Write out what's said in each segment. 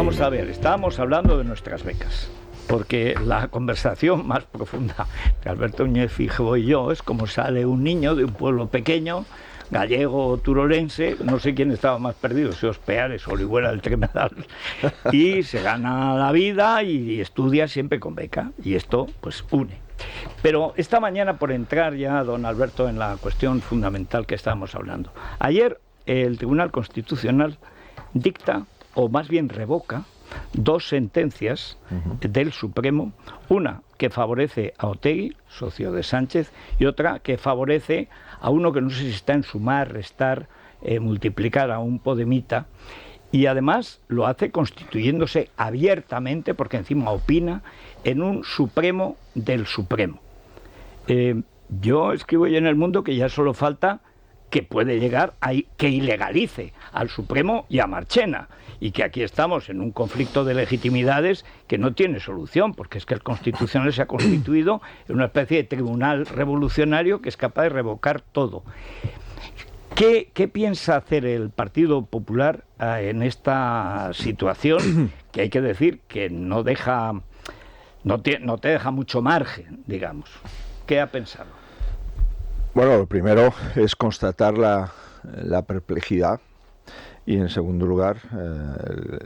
Vamos a ver, estábamos hablando de nuestras becas, porque la conversación más profunda de Alberto Núñez Feijóo y yo es como sale un niño de un pueblo pequeño, gallego o turolense, no sé quién estaba más perdido, si Ospeares o Orihuela del Tremedal, y se gana la vida y estudia siempre con beca, y esto pues une. Pero esta mañana, por entrar ya, don Alberto, en la cuestión fundamental que estábamos hablando, ayer el Tribunal Constitucional dicta, o más bien revoca, dos sentencias del Supremo, una que favorece a Otegi, socio de Sánchez, y otra que favorece a uno que no sé si está en sumar, restar, multiplicar, a un podemita, y además lo hace constituyéndose abiertamente, porque encima opina, en un Supremo del Supremo. Yo escribo ya en El Mundo que ya solo falta que puede llegar a que ilegalice al Supremo y a Marchena, y que aquí estamos en un conflicto de legitimidades que no tiene solución, porque es que el Constitucional se ha constituido en una especie de tribunal revolucionario que es capaz de revocar todo. ¿Qué piensa hacer el Partido Popular en esta situación, que hay que decir que no te deja mucho margen, digamos? ¿Qué ha pensado? Bueno, lo primero es constatar la perplejidad y, en segundo lugar,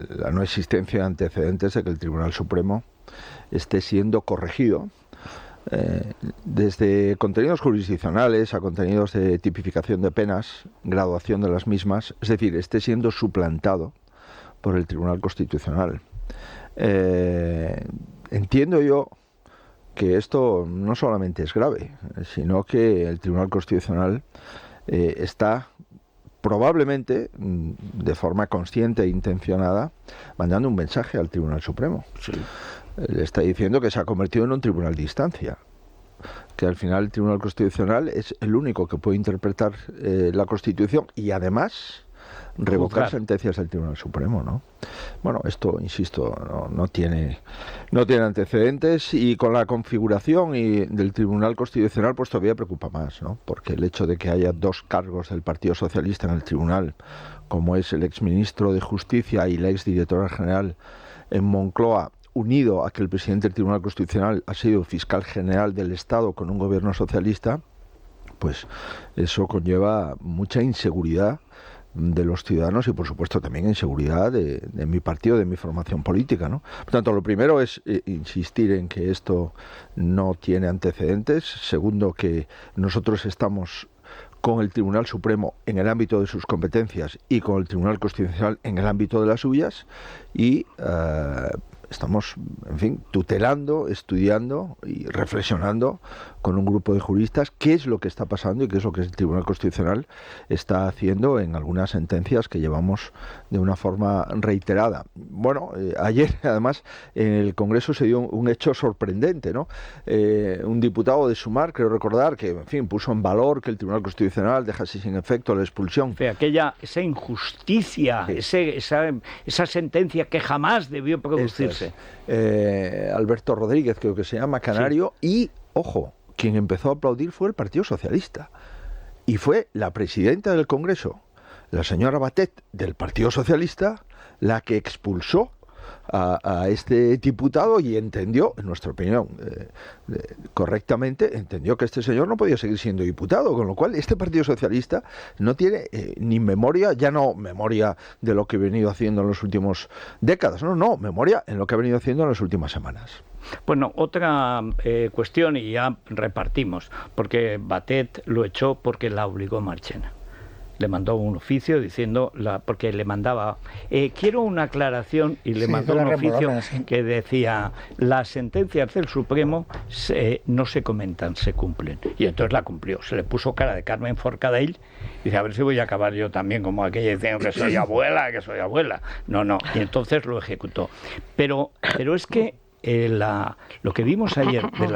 la no existencia de antecedentes de que el Tribunal Supremo esté siendo corregido desde contenidos jurisdiccionales a contenidos de tipificación de penas, graduación de las mismas, es decir, esté siendo suplantado por el Tribunal Constitucional. Entiendo yo que esto no solamente es grave, sino que el Tribunal Constitucional está probablemente, de forma consciente e intencionada, mandando un mensaje al Tribunal Supremo. Sí. Le está diciendo que se ha convertido en un tribunal de instancia, que al final el Tribunal Constitucional es el único que puede interpretar la Constitución y además revocar sentencias del Tribunal Supremo, ¿no? Bueno, esto, insisto, no tiene antecedentes, y con la configuración del Tribunal Constitucional pues todavía preocupa más, ¿no? Porque el hecho de que haya dos cargos del Partido Socialista en el Tribunal, como es el exministro de Justicia y la exdirectora general en Moncloa, unido a que el presidente del Tribunal Constitucional ha sido fiscal general del Estado con un gobierno socialista, pues eso conlleva mucha inseguridad de los ciudadanos y, por supuesto, también inseguridad de mi partido, de mi formación política, ¿no? Por tanto, lo primero es insistir en que esto no tiene antecedentes. Segundo, que nosotros estamos con el Tribunal Supremo en el ámbito de sus competencias y con el Tribunal Constitucional en el ámbito de las suyas, y estamos, en fin, tutelando, estudiando y reflexionando con un grupo de juristas qué es lo que está pasando y qué es lo que el Tribunal Constitucional está haciendo en algunas sentencias que llevamos de una forma reiterada. Bueno, ayer, además, en el Congreso se dio un hecho sorprendente, ¿no? Un diputado de Sumar, creo recordar, que, en fin, puso en valor que el Tribunal Constitucional dejase sin efecto la expulsión. Esa injusticia, esa sentencia que jamás debió producirse. Alberto Rodríguez, creo que se llama, canario, sí. Y, ojo, quien empezó a aplaudir fue el Partido Socialista. Y fue la presidenta del Congreso, la señora Batet, del Partido Socialista, la que expulsó a este diputado y entendió, en nuestra opinión, correctamente, entendió que este señor no podía seguir siendo diputado, con lo cual este Partido Socialista no tiene ni memoria, ya no memoria de lo que ha venido haciendo en las últimas décadas, no, memoria en lo que ha venido haciendo en las últimas semanas. Bueno, otra cuestión, y ya repartimos, porque Batet lo echó porque la obligó Marchena. Le mandó un oficio diciendo, porque le mandaba, quiero una aclaración, y le mandó un oficio que decía, las sentencias del Supremo no se comentan, se cumplen. Y entonces la cumplió, se le puso cara de Carmen Forcadell, y dice, a ver si voy a acabar yo también como aquella diciendo que soy abuela. No, y entonces lo ejecutó. Pero es que lo que vimos ayer de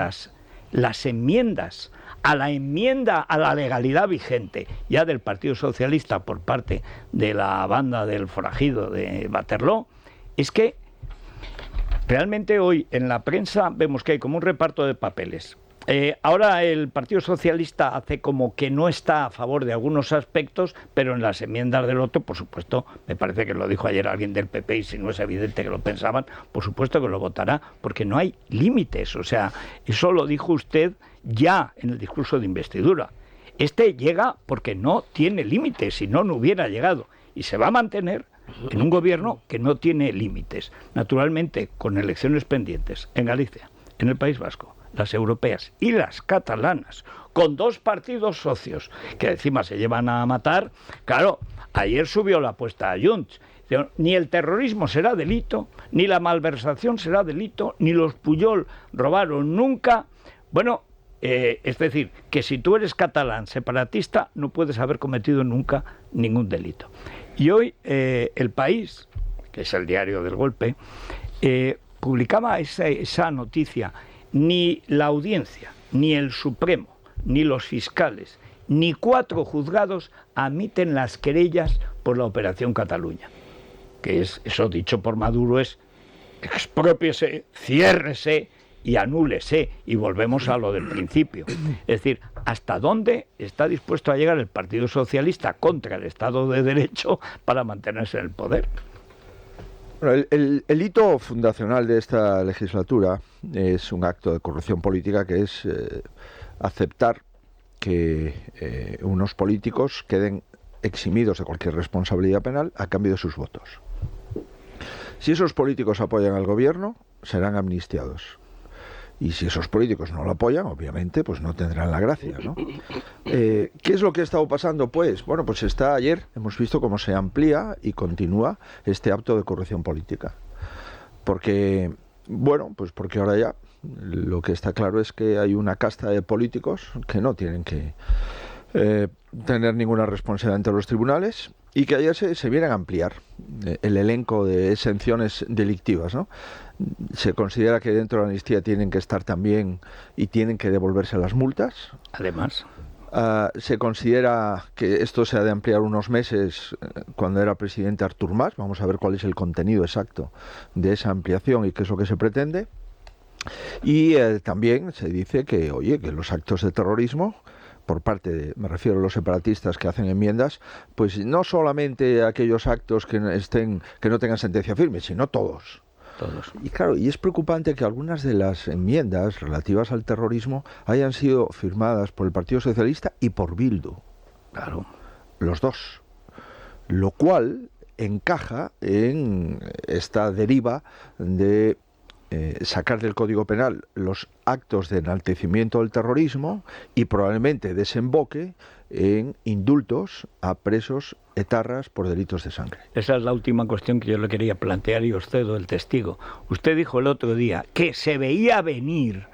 las enmiendas a la enmienda a la legalidad vigente ya del Partido Socialista por parte de la banda del forajido de Waterloo, es que realmente hoy en la prensa vemos que hay como un reparto de papeles. Ahora el Partido Socialista hace como que no está a favor de algunos aspectos, pero en las enmiendas del otro, por supuesto, me parece que lo dijo ayer alguien del PP, y si no es evidente que lo pensaban, por supuesto que lo votará, porque no hay límites. O sea, eso lo dijo usted ya en el discurso de investidura. Este llega porque no tiene límites, si no, no hubiera llegado. Y se va a mantener en un gobierno que no tiene límites. Naturalmente, con elecciones pendientes en Galicia, en el País Vasco, las europeas y las catalanas, con 2 partidos socios que encima se llevan a matar. Claro, ayer subió la apuesta a Junts. Ni el terrorismo será delito, ni la malversación será delito, ni los Pujol robaron nunca. Bueno, es decir, que si tú eres catalán separatista no puedes haber cometido nunca ningún delito. Y hoy El País, que es el diario del golpe, publicaba esa noticia. Ni la audiencia, ni el Supremo, ni los fiscales, ni 4 juzgados admiten las querellas por la Operación Cataluña. Que es, eso dicho por Maduro, es exprópiese, ciérrese y anúlese, y volvemos a lo del principio. Es decir, ¿hasta dónde está dispuesto a llegar el Partido Socialista contra el Estado de Derecho para mantenerse en el poder? Bueno, el hito fundacional de esta legislatura es un acto de corrupción política, que es aceptar que unos políticos queden eximidos de cualquier responsabilidad penal a cambio de sus votos. Si esos políticos apoyan al gobierno, serán amnistiados. Y si esos políticos no lo apoyan, obviamente, pues no tendrán la gracia, ¿no? ¿Qué es lo que ha estado pasando? Pues, bueno, pues ayer hemos visto cómo se amplía y continúa este acto de corrupción política. Porque, bueno, pues porque ahora ya lo que está claro es que hay una casta de políticos que no tienen que tener ninguna responsabilidad ante los tribunales, y que ayer se vienen a ampliar el elenco de exenciones delictivas, ¿no? Se considera que dentro de la amnistía tienen que estar también y tienen que devolverse las multas. Además, se considera que esto se ha de ampliar unos meses cuando era presidente Artur Mas. Vamos a ver cuál es el contenido exacto de esa ampliación y qué es lo que se pretende. Y también se dice que, oye, que los actos de terrorismo por parte de, me refiero a los separatistas que hacen enmiendas, pues no solamente aquellos actos que no tengan sentencia firme, sino todos. Y claro, y es preocupante que algunas de las enmiendas relativas al terrorismo hayan sido firmadas por el Partido Socialista y por Bildu. Claro. Los dos. Lo cual encaja en esta deriva de sacar del Código Penal los actos de enaltecimiento del terrorismo y probablemente desemboque en indultos a presos etarras por delitos de sangre. Esa es la última cuestión que yo le quería plantear y os cedo el testigo. Usted dijo el otro día que se veía venir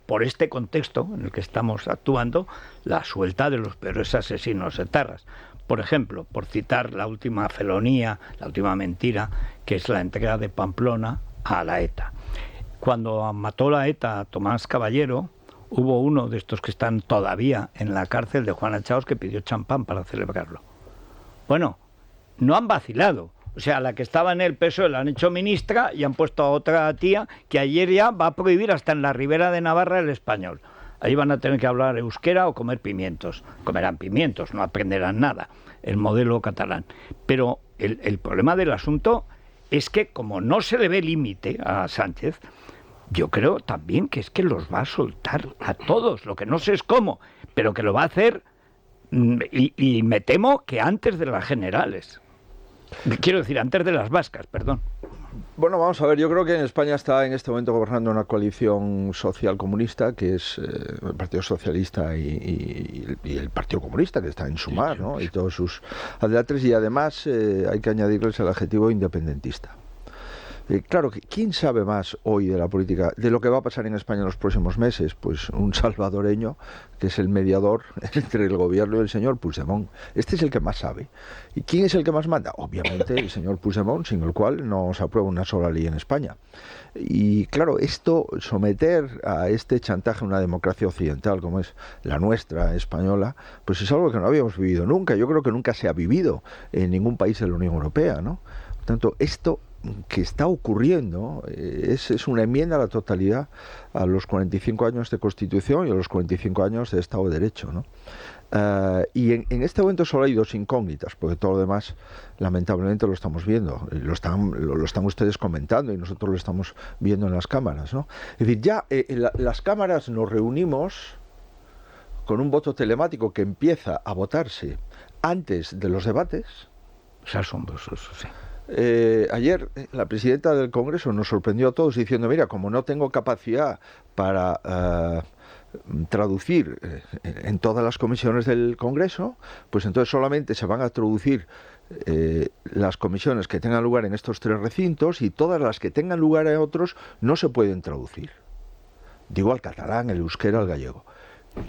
por este contexto en el que estamos actuando, la suelta de los peores asesinos etarras. Por ejemplo, por citar la última felonía, la última mentira, que es la entrega de Pamplona a la ETA. Cuando mató la ETA a Tomás Caballero, hubo uno de estos que están todavía en la cárcel de Juana Chaos que pidió champán para celebrarlo. Bueno, no han vacilado. O sea, la que estaba en el PSOE la han hecho ministra y han puesto a otra tía que ayer ya va a prohibir hasta en la Ribera de Navarra el español. Ahí van a tener que hablar euskera o comer pimientos. Comerán pimientos, no aprenderán nada, el modelo catalán. Pero el problema del asunto es que como no se le ve límite a Sánchez, yo creo también que es que los va a soltar a todos, lo que no sé es cómo, pero que lo va a hacer, y me temo que antes de las generales. Quiero decir, antes de las vascas, perdón. Bueno, vamos a ver, yo creo que en España está en este momento gobernando una coalición social comunista, que es el Partido Socialista y el Partido Comunista, que está en Sumar, ¿no? Y todos sus adelatres, y además hay que añadirles el adjetivo independentista. Claro, ¿quién sabe más hoy de la política, de lo que va a pasar en España en los próximos meses? Pues un salvadoreño, que es el mediador entre el gobierno y el señor Puigdemont. Este es el que más sabe. ¿Y quién es el que más manda? Obviamente el señor Puigdemont, sin el cual no se aprueba una sola ley en España. Y claro, esto, someter a este chantaje a una democracia occidental como es la nuestra, española, pues es algo que no habíamos vivido nunca. Yo creo que nunca se ha vivido en ningún país de la Unión Europea, ¿no? Por tanto, esto que está ocurriendo es una enmienda a la totalidad a los 45 años de Constitución y a los 45 años de Estado de Derecho, ¿no? Y en este momento solo hay dos incógnitas, porque todo lo demás, lamentablemente, lo estamos viendo, lo están ustedes comentando y nosotros lo estamos viendo en las cámaras, ¿no? Es decir, ya las cámaras nos reunimos con un voto telemático que empieza a votarse antes de los debates. Es asombroso eso, sí. Ayer la presidenta del Congreso nos sorprendió a todos diciendo, mira, como no tengo capacidad para traducir en todas las comisiones del Congreso, pues entonces solamente se van a traducir las comisiones que tengan lugar en estos 3 recintos y todas las que tengan lugar en otros no se pueden traducir. Digo al catalán, el euskera, al gallego.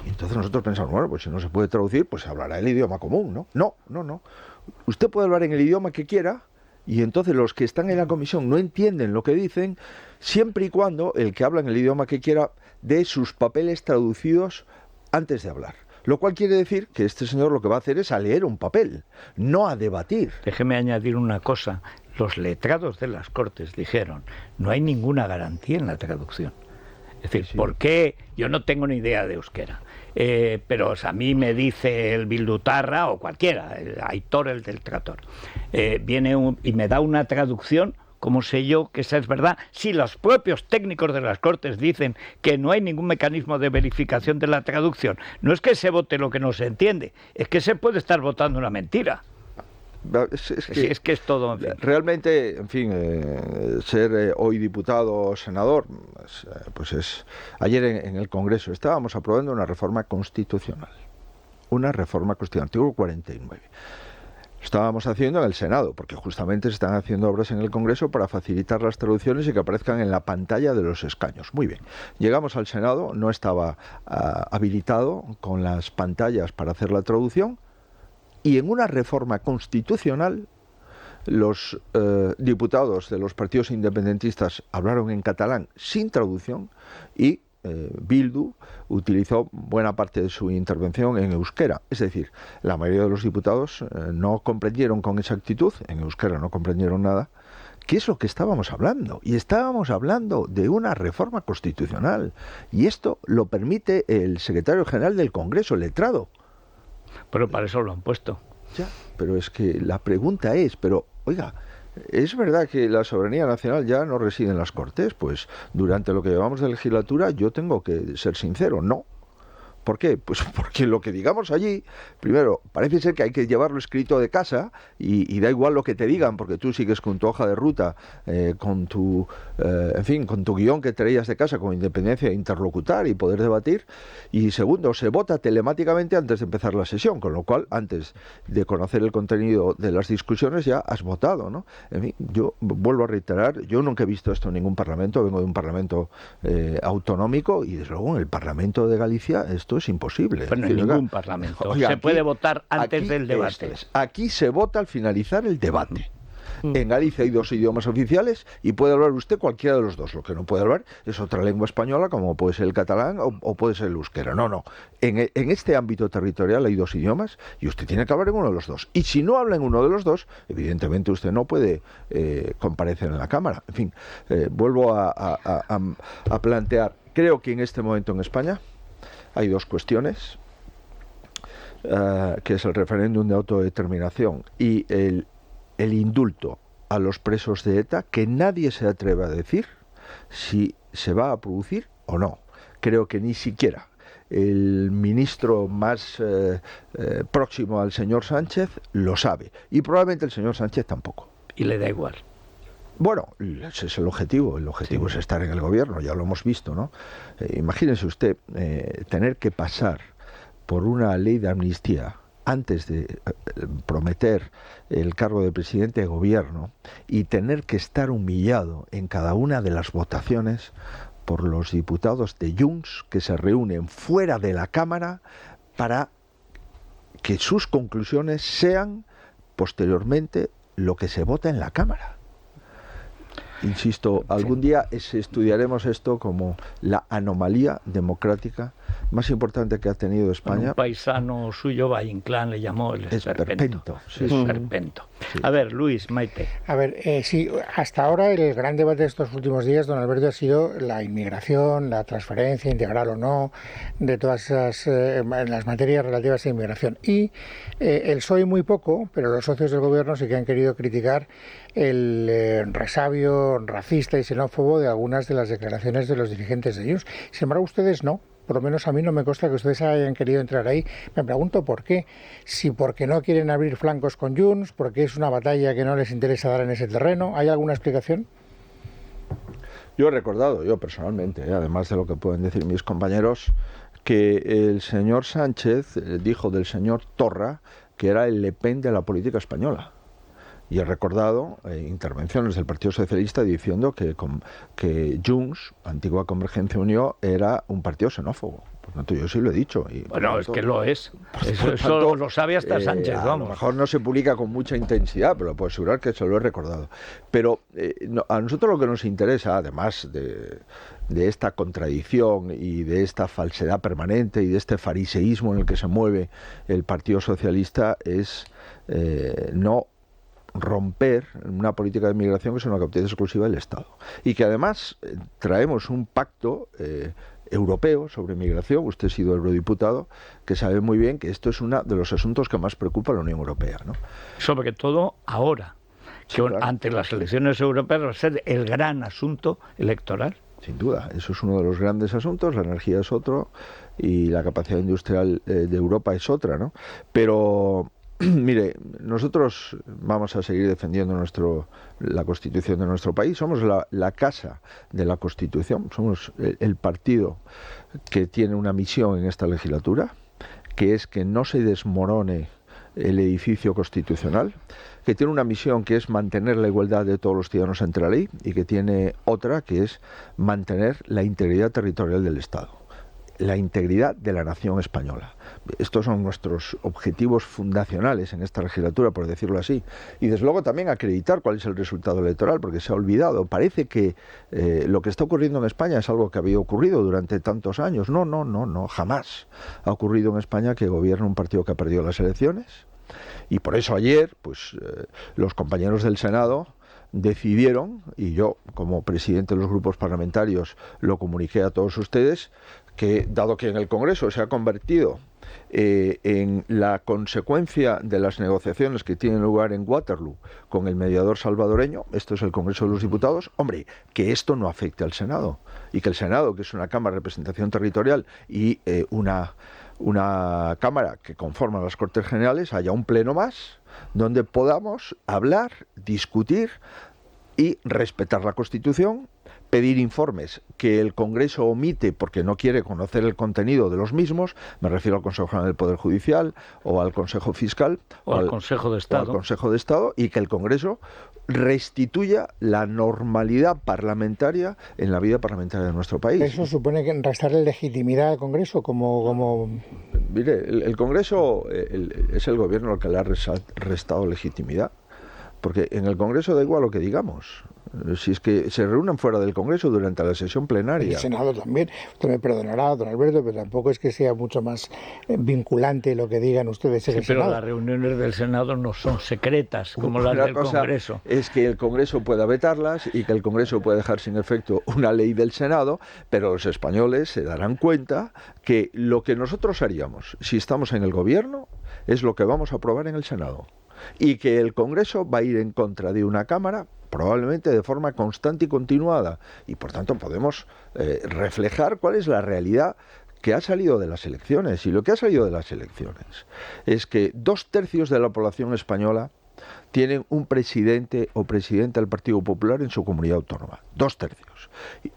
Y entonces nosotros pensamos, bueno, pues si no se puede traducir, pues se hablará el idioma común, ¿no? No. Usted puede hablar en el idioma que quiera y entonces los que están en la comisión no entienden lo que dicen, siempre y cuando el que habla en el idioma que quiera dé sus papeles traducidos antes de hablar. Lo cual quiere decir que este señor lo que va a hacer es a leer un papel, no a debatir. Déjeme añadir una cosa. Los letrados de las Cortes dijeron, no hay ninguna garantía en la traducción. Es decir, Sí. ¿por qué? Yo no tengo ni idea de euskera, pero a mí me dice el Bildutarra o cualquiera, el Aitor, el del Trator, viene y me da una traducción. ¿Cómo sé yo que esa es verdad? Si los propios técnicos de las Cortes dicen que no hay ningún mecanismo de verificación de la traducción, no es que se vote lo que no se entiende, es que se puede estar votando una mentira. Es que es todo, en fin. Realmente, en fin, ser hoy diputado o senador, pues es... Ayer en el Congreso estábamos aprobando una reforma constitucional. Artículo 49. Estábamos haciendo en el Senado, porque justamente se están haciendo obras en el Congreso para facilitar las traducciones y que aparezcan en la pantalla de los escaños. Muy bien. Llegamos al Senado, no estaba habilitado con las pantallas para hacer la traducción, y en una reforma constitucional los diputados de los partidos independentistas hablaron en catalán sin traducción y Bildu utilizó buena parte de su intervención en euskera. Es decir, la mayoría de los diputados no comprendieron con exactitud, en euskera no comprendieron nada, qué es lo que estábamos hablando. Y estábamos hablando de una reforma constitucional. Y esto lo permite el secretario general del Congreso, el letrado. Pero para eso lo han puesto. Ya, pero es que la pregunta es, pero, oiga, ¿es verdad que la soberanía nacional ya no reside en las Cortes? Pues durante lo que llevamos de legislatura yo tengo que ser sincero, no. ¿Por qué? Pues porque lo que digamos allí, primero, parece ser que hay que llevarlo escrito de casa y da igual lo que te digan, porque tú sigues con tu hoja de ruta, con tu, en fin, con tu guión que traías de casa, con independencia de interlocutar y poder debatir. Y segundo, se vota telemáticamente antes de empezar la sesión, con lo cual, antes de conocer el contenido de las discusiones, ya has votado, ¿no? En fin, yo vuelvo a reiterar, yo nunca he visto esto en ningún parlamento, vengo de un parlamento autonómico y desde luego en el Parlamento de Galicia esto es imposible. Bueno, en ningún parlamento. Oiga, se puede votar antes del debate. Aquí se vota al finalizar el debate. En Galicia hay 2 idiomas oficiales y puede hablar usted cualquiera de los 2. Lo que no puede hablar es otra lengua española, como puede ser el catalán o puede ser el euskera. No. En este ámbito territorial hay 2 idiomas y usted tiene que hablar en uno de los 2. Y si no habla en uno de los 2, evidentemente usted no puede comparecer en la Cámara. En fin, vuelvo a plantear, creo que en este momento en España hay 2 cuestiones, que es el referéndum de autodeterminación y el indulto a los presos de ETA, que nadie se atreve a decir si se va a producir o no. Creo que ni siquiera el ministro más próximo al señor Sánchez lo sabe, y probablemente el señor Sánchez tampoco. Y le da igual. Bueno, ese es el objetivo sí. Es estar en el gobierno, ya lo hemos visto, ¿no? Imagínese usted tener que pasar por una ley de amnistía antes de prometer el cargo de presidente de gobierno y tener que estar humillado en cada una de las votaciones por los diputados de Junts que se reúnen fuera de la Cámara para que sus conclusiones sean posteriormente lo que se vota en la Cámara. Insisto, algún día estudiaremos esto como la anomalía democrática más importante que ha tenido España. Un paisano suyo, Valle Inclán, le llamó el esperpento. Sí. Esperpento. Sí. A ver, Luis, Maite. A ver, sí, hasta ahora el gran debate de estos últimos días, don Alberto, ha sido la inmigración, la transferencia integral o no, de todas esas las materias relativas a inmigración. Y el PSOE muy poco, pero los socios del gobierno sí que han querido criticar el resabio racista y xenófobo de algunas de las declaraciones de los dirigentes de Junts. Sin embargo, ustedes no. Por lo menos a mí no me consta que ustedes hayan querido entrar ahí. Me pregunto por qué. Si porque no quieren abrir flancos con Junts, porque es una batalla que no les interesa dar en ese terreno. ¿Hay alguna explicación? Yo he recordado, yo personalmente, además de lo que pueden decir mis compañeros, que el señor Sánchez dijo del señor Torra que era el Le Pen de la política española. Y he recordado intervenciones del Partido Socialista diciendo que Junts, antigua Convergencia Unió, era un partido xenófobo. Por lo tanto, yo sí lo he dicho. Y, bueno, tanto, es que lo es. Eso tanto, lo sabe hasta Sánchez, vamos. A lo mejor no se publica con mucha intensidad, pero puedo asegurar que se lo he recordado. Pero a nosotros lo que nos interesa, además de esta contradicción y de esta falsedad permanente y de este fariseísmo en el que se mueve el Partido Socialista, es no romper una política de migración que es una competencia exclusiva del Estado y que además traemos un pacto europeo sobre migración. Usted ha sido eurodiputado, que sabe muy bien que esto es uno de los asuntos que más preocupa a la Unión Europea, ¿no? Sobre todo ahora, que claro, ante las elecciones europeas va a ser el gran asunto electoral. Sin duda, eso es uno de los grandes asuntos. La energía es otro y la capacidad industrial de Europa es otra, ¿no? Pero mire, nosotros vamos a seguir defendiendo la Constitución de nuestro país. Somos la casa de la Constitución. Somos el partido que tiene una misión en esta legislatura, que es que no se desmorone el edificio constitucional, que tiene una misión que es mantener la igualdad de todos los ciudadanos ante la ley y que tiene otra que es mantener la integridad territorial del Estado, la integridad de la nación española. Estos son nuestros objetivos fundacionales en esta legislatura, por decirlo así. Y desde luego también acreditar cuál es el resultado electoral, porque se ha olvidado. Parece que lo que está ocurriendo en España es algo que había ocurrido durante tantos años. No, jamás ha ocurrido en España que gobierne un partido que ha perdido las elecciones. Y por eso ayer, pues los compañeros del Senado decidieron, y yo como presidente de los grupos parlamentarios lo comuniqué a todos ustedes, que dado que en el Congreso se ha convertido en la consecuencia de las negociaciones que tienen lugar en Waterloo con el mediador salvadoreño, esto es el Congreso de los Diputados, hombre, que esto no afecte al Senado, y que el Senado, que es una Cámara de Representación Territorial y una Cámara que conforma las Cortes Generales, haya un pleno más donde podamos hablar, discutir y respetar la Constitución, pedir informes que el Congreso omite porque no quiere conocer el contenido de los mismos, me refiero al Consejo General del Poder Judicial o al Consejo Fiscal o al Consejo de Estado. O al Consejo de Estado, y que el Congreso restituya la normalidad parlamentaria en la vida parlamentaria de nuestro país. ¿Eso supone que restarle legitimidad al Congreso como...? Mire, el Congreso es el gobierno el que le ha restado legitimidad, porque en el Congreso da igual lo que digamos. Si es que se reúnen fuera del Congreso durante la sesión plenaria. El Senado también. Usted me perdonará, don Alberto, pero tampoco es que sea mucho más vinculante lo que digan ustedes en el Senado. Pero las reuniones del Senado no son secretas como las del Congreso. Es que el Congreso pueda vetarlas y que el Congreso pueda dejar sin efecto una ley del Senado, pero los españoles se darán cuenta que lo que nosotros haríamos si estamos en el gobierno es lo que vamos a aprobar en el Senado. Y que el Congreso va a ir en contra de una Cámara probablemente de forma constante y continuada, y por tanto podemos reflejar cuál es la realidad que ha salido de las elecciones. Y lo que ha salido de las elecciones es que 2/3 de la población española tienen un presidente o presidenta del Partido Popular en su comunidad autónoma. 2/3.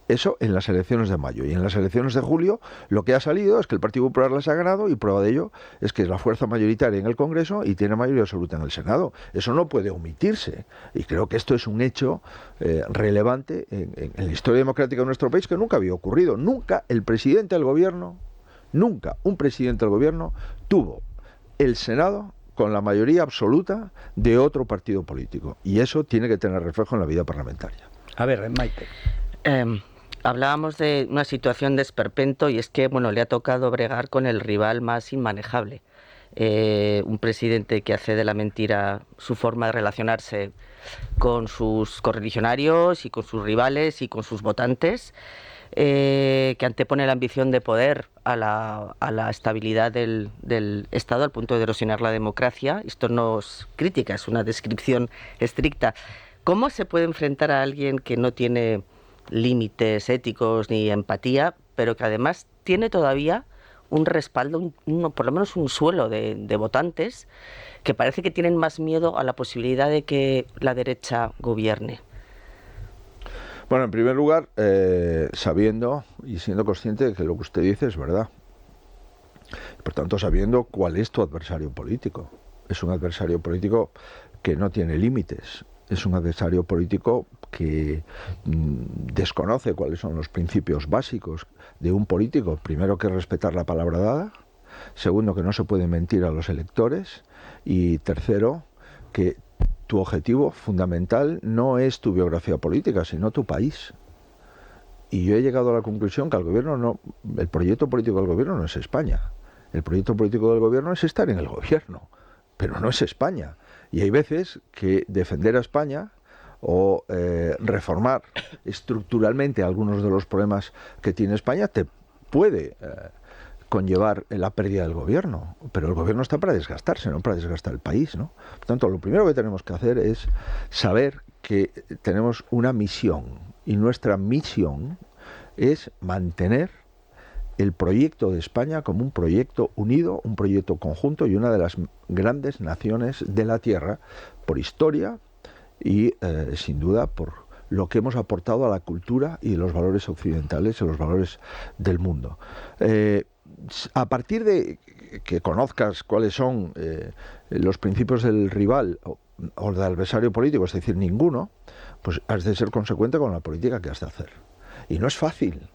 Eso en las elecciones de mayo. Y en las elecciones de julio lo que ha salido es que el Partido Popular las ha ganado, y prueba de ello es que es la fuerza mayoritaria en el Congreso y tiene mayoría absoluta en el Senado. Eso no puede omitirse. Y creo que esto es un hecho relevante en la historia democrática de nuestro país, que nunca había ocurrido. Nunca el presidente del gobierno, nunca un presidente del gobierno tuvo el Senado con la mayoría absoluta de otro partido político. Y eso tiene que tener reflejo en la vida parlamentaria. A ver, Maite. Hablábamos de una situación de esperpento y es que, bueno, le ha tocado bregar con el rival más inmanejable. Un presidente que hace de la mentira su forma de relacionarse con sus correligionarios y con sus rivales y con sus votantes, que antepone la ambición de poder a la estabilidad del Estado al punto de erosionar la democracia. Esto no es crítica, es una descripción estricta. ¿Cómo se puede enfrentar a alguien que no tiene límites éticos ni empatía, pero que además tiene todavía un respaldo, por lo menos un suelo de votantes que parece que tienen más miedo a la posibilidad de que la derecha gobierne? Bueno, en primer lugar, sabiendo y siendo consciente de que lo que usted dice es verdad. Por tanto, sabiendo cuál es tu adversario político. Es un adversario político que no tiene límites. Es un adversario político que desconoce cuáles son los principios básicos de un político. Primero, que respetar la palabra dada. Segundo, que no se puede mentir a los electores. Y tercero, que tu objetivo fundamental no es tu biografía política, sino tu país. Y yo he llegado a la conclusión que el proyecto político del gobierno no es España. El proyecto político del gobierno es estar en el gobierno, pero no es España. Y hay veces que defender a España o reformar estructuralmente algunos de los problemas que tiene España te puede conllevar la pérdida del gobierno, pero el gobierno está para desgastarse, no para desgastar el país, ¿no? Por tanto, lo primero que tenemos que hacer es saber que tenemos una misión, y nuestra misión es mantener el proyecto de España como un proyecto unido, un proyecto conjunto y una de las grandes naciones de la Tierra, por historia y sin duda por lo que hemos aportado a la cultura y los valores occidentales y los valores del mundo. A partir de que conozcas cuáles son los principios del rival o del adversario político, es decir, ninguno, pues has de ser consecuente con la política que has de hacer. Y no es fácil.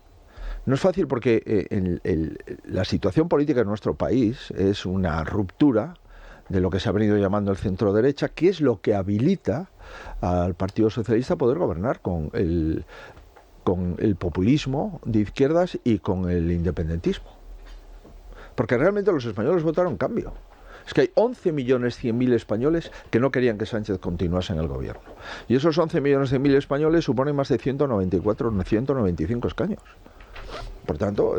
No es fácil porque la situación política en nuestro país es una ruptura de lo que se ha venido llamando el centro derecha, que es lo que habilita al Partido Socialista a poder gobernar con el populismo de izquierdas y con el independentismo. Porque realmente los españoles votaron cambio. Es que hay 11.100.000 españoles que no querían que Sánchez continuase en el gobierno. Y esos 11.100.000 españoles suponen más de 195 escaños. Por tanto,